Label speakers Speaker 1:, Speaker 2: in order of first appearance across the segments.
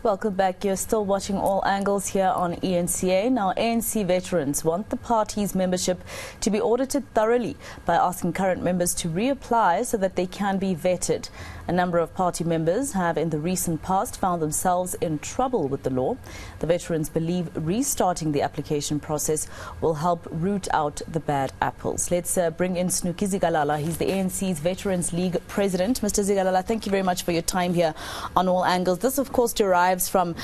Speaker 1: Welcome back. You're still watching All Angles here on ENCA. Now, ANC veterans want the party's membership to be audited thoroughly by asking current members to reapply so that they can be vetted. A number of party members have in the recent past found themselves in trouble with the law. The veterans believe restarting the application process will help root out the bad apples. Let's bring in Snooki Zigalala. He's the ANC's Veterans League president. Mr. Zigalala, thank you very much for your time here on All Angles. This, of course, derives from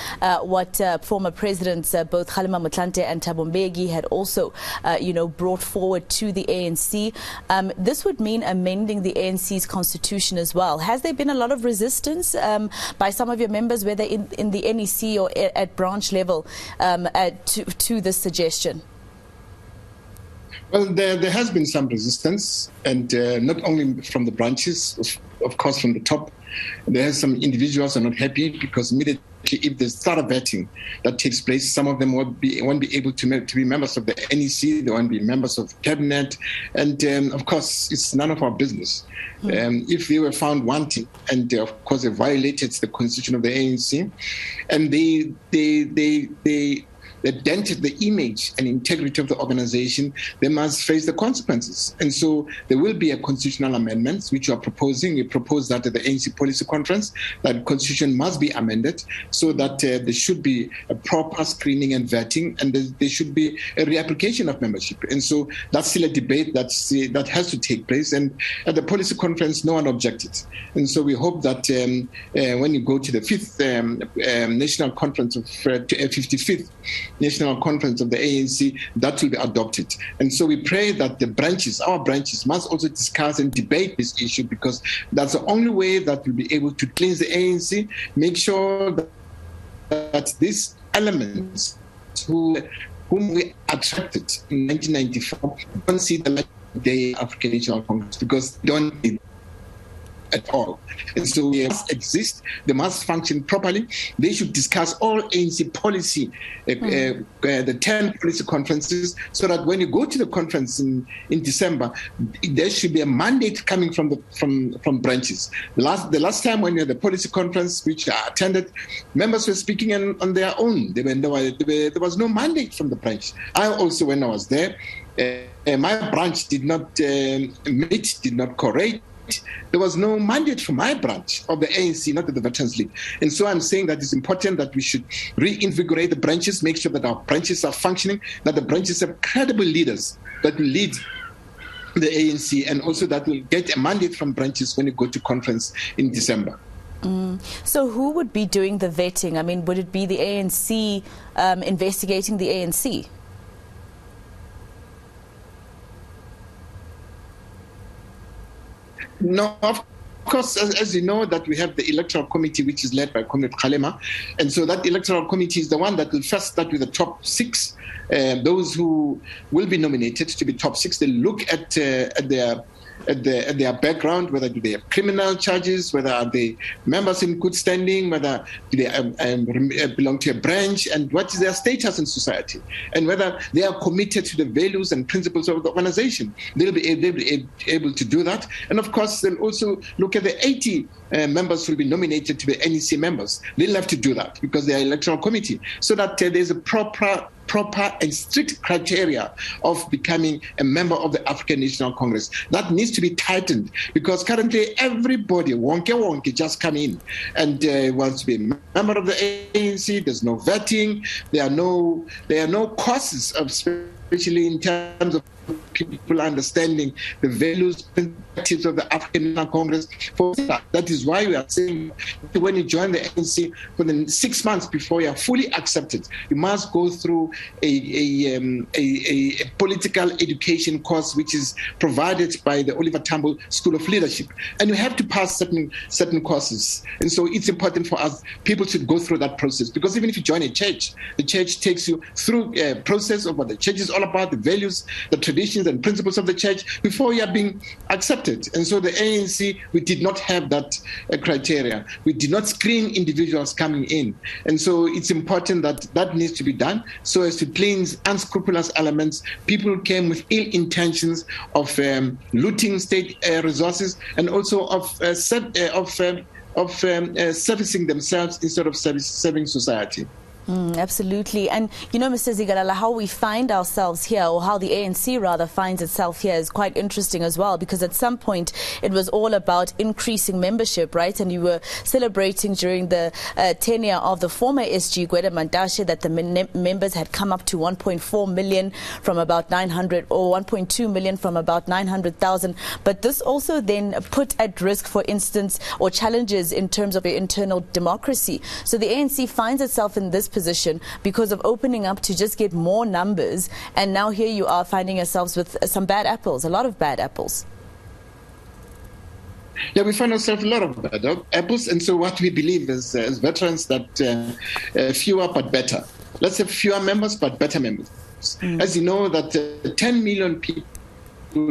Speaker 1: what former presidents both Kgalema Motlanthe and Thabo Mbeki had also, brought forward to the ANC. This would mean amending the ANC's constitution as well. Has there been a lot of resistance by some of your members, whether in the NEC or at branch level, to this suggestion?
Speaker 2: Well, there has been some resistance, and not only from the branches, of course, from the top. There are some individuals who are not happy because immediately if there's thorough vetting that takes place, some of them won't be able to be members of the NEC, they won't be members of cabinet, and of course, it's none of our business. If they were found wanting, and of course they violated the constitution of the ANC, and they dented the image and integrity of the organization, they must face the consequences. And so there will be a constitutional amendment, which you are proposing. We propose that at the ANC policy conference, that constitution must be amended so that there should be a proper screening and vetting, and there should be a reapplication of membership. And so that's still a debate that has to take place. And at the policy conference, no one objected. And so we hope that when you go to the 5th national conference of 55th National Conference of the ANC, that will be adopted. And so we pray that our branches must also discuss and debate this issue, because that's the only way that we'll be able to cleanse the ANC, make sure that these elements whom we attracted in 1994 don't see the light of the African National Congress, because they don't need at all. And so they must exist, they must function properly. They should discuss all ANC policy, the 10 policy conferences, so that when you go to the conference in December, there should be a mandate coming from branches. The last time when we had the policy conference, which I attended, members were speaking on their own. There was no mandate from the branch. I also, when I was there, my branch did not meet, did not correct. There was no mandate from my branch of the ANC, not the Veterans League. And so I'm saying that it's important that we should reinvigorate the branches, make sure that our branches are functioning, that the branches have credible leaders that will lead the ANC, and also that will get a mandate from branches when you go to conference in December.
Speaker 1: So who would be doing the vetting? I mean, would it be the ANC investigating the ANC?
Speaker 2: No, of course, as you know, that we have the electoral committee, which is led by Comrade Kgalema. And so that electoral committee is the one that will first start with the top 6. Those who will be nominated to be top 6, they look at their background, whether do they have criminal charges, whether are they members in good standing, whether do they belong to a branch, and what is their status in society, and whether they are committed to the values and principles of the organization. They'll be able to do that. And of course, they'll also look at the 80 members who will be nominated to be NEC members. They'll have to do that because they are electoral committee, so that there's a proper and strict criteria of becoming a member of the African National Congress. That needs to be tightened, because currently everybody, wonke, just come in and wants to be a member of the ANC. There's no vetting. There are no courses, especially in terms of people understanding the values, principles of the African National Congress. That is why we are saying when you join the ANC, within 6 months before you are fully accepted, you must go through a political education course, which is provided by the Oliver Tambo School of Leadership. And you have to pass certain courses. And so it's important for us, people should go through that process, because even if you join a church, the church takes you through a process of what the church is all about, the values, the traditions and principles of the church, before you are being accepted. And so the ANC, we did not have that criteria. We did not screen individuals coming in. And so it's important that needs to be done so as to cleanse unscrupulous elements, people who came with ill intentions of looting state resources, and also of of servicing themselves instead of serving society.
Speaker 1: Absolutely. And you know, Mr. Zigalala, how we find ourselves here, or how the ANC rather finds itself here, is quite interesting as well, because at some point it was all about increasing membership, right? And you were celebrating during the tenure of the former SG, Gwede Mantashe, that the members had come up to 1.4 million from about 900, or 1.2 million from about 900,000. But this also then put at risk, for instance, or challenges in terms of your internal democracy. So the ANC finds itself in this position because of opening up to just get more numbers, and now here you are finding yourselves with some bad apples, a lot of bad apples.
Speaker 2: Yeah, we find ourselves a lot of bad apples, and so what we believe is, as veterans, that fewer but better. Let's have fewer members but better members. As you know, that 10 million people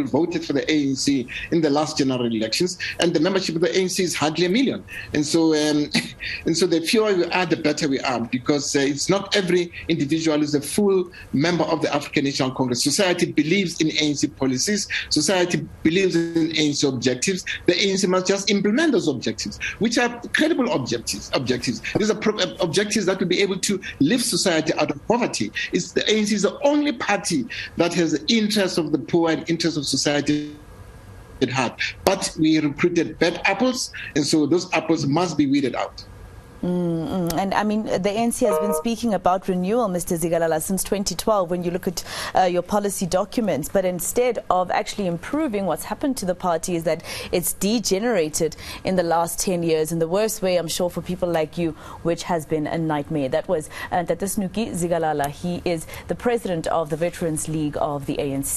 Speaker 2: voted for the ANC in the last general elections, and the membership of the ANC is hardly 1 million. And so the fewer we are, the better we are, because it's not every individual is a full member of the African National Congress. Society believes in ANC policies. Society believes in ANC objectives. The ANC must just implement those objectives, which are credible objectives. These are objectives that will be able to lift society out of poverty. The ANC is the only party that has the interests of the poor and interests of society at heart. But we recruited bad apples, and so those apples must be weeded out.
Speaker 1: And I mean, the ANC has been speaking about renewal, Mr. Zigalala, since 2012 when you look at your policy documents. But instead of actually improving, what's happened to the party is that it's degenerated in the last 10 years in the worst way, I'm sure, for people like you, which has been a nightmare. That was Tatasnuki Zigalala. He is the president of the Veterans League of the ANC.